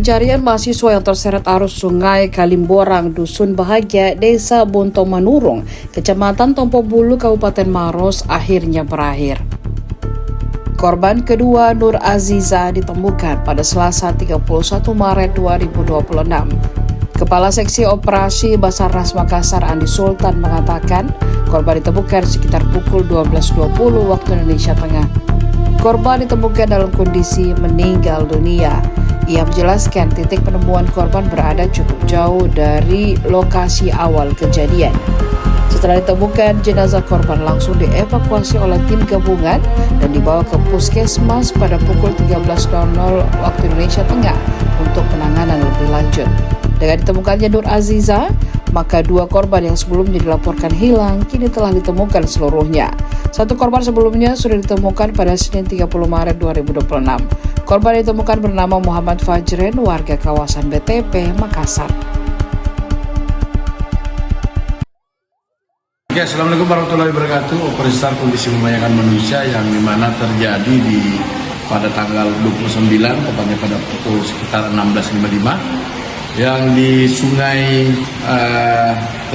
Pencarian mahasiswa yang terseret arus sungai Kalimborang, Dusun Bahagia, Desa Bonto Manurung, Kecamatan Tompo Bulu, Kabupaten Maros akhirnya berakhir. Korban kedua, Nur Aziza, ditemukan pada Selasa 31 Maret 2026. Kepala Seksi Operasi Basarnas Makassar, Andi Sultan, mengatakan korban ditemukan sekitar pukul 12.20 waktu Indonesia Tengah. Korban ditemukan dalam kondisi meninggal dunia. Ia menjelaskan titik penemuan korban berada cukup jauh dari lokasi awal kejadian. Setelah ditemukan, jenazah korban langsung dievakuasi oleh tim gabungan dan dibawa ke puskesmas pada pukul 13.00 waktu Indonesia Tengah untuk penanganan lebih lanjut. Dengan ditemukannya Nur Aziza, maka dua korban yang sebelumnya dilaporkan hilang kini telah ditemukan seluruhnya. Satu korban sebelumnya sudah ditemukan pada Senin 30 Maret 2026. Korban ditemukan bernama Muhammad Fajren, warga kawasan BTP, Makassar. Oke, Assalamualaikum warahmatullahi wabarakatuh. Operasi SAR kondisi membahayakan manusia yang dimana terjadi pada tanggal 29, tepatnya pada pukul sekitar 16.55. Yang di sungai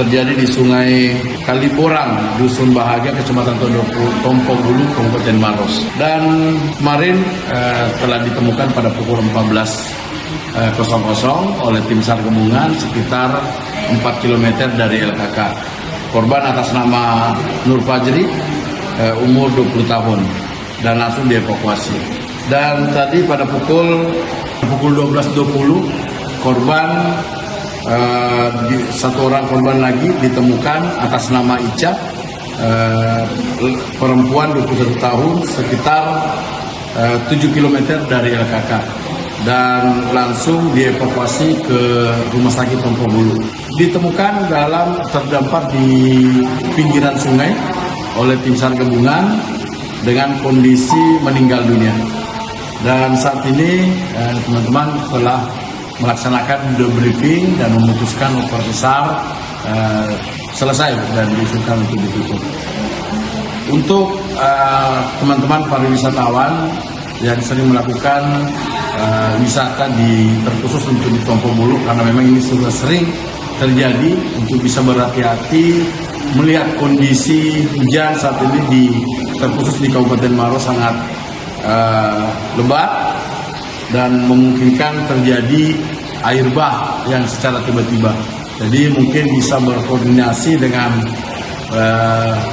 terjadi di sungai Kalimborang, Dusun Bahagia, Kecamatan Tompo Bulu, Kabupaten Maros. Dan kemarin telah ditemukan pada pukul 14.00 oleh tim SAR gabungan sekitar 4 km dari LKK. Korban atas nama Nur Fajri, umur 20 tahun, dan langsung dievakuasi. Dan tadi pada pukul 12.20 korban, satu orang korban lagi ditemukan atas nama Ica, perempuan 21 tahun, sekitar 7 km dari LKK, dan langsung dievakuasi ke Rumah Sakit Tompo Bulu. Ditemukan terdampar di pinggiran sungai oleh tim SAR gabungan dengan kondisi meninggal dunia. Dan saat ini teman-teman telah melaksanakan debriefing dan memutuskan operasi SAR selesai dan diusulkan untuk ditutup. Untuk teman-teman pariwisatawan yang sering melakukan wisata terkhusus untuk di Tompo Bulu, karena memang ini sudah sering terjadi, untuk bisa berhati-hati melihat kondisi hujan saat ini terkhusus di Kabupaten Maros sangat lebat dan memungkinkan terjadi air bah yang secara tiba-tiba. Jadi mungkin bisa berkoordinasi dengan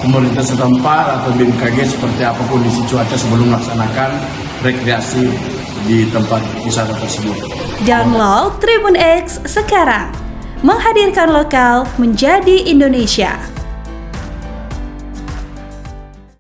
pemerintah setempat atau BMKG seperti apa kondisi cuaca sebelum melaksanakan rekreasi di tempat wisata tersebut. Download Tribun X sekarang, menghadirkan lokal menjadi Indonesia.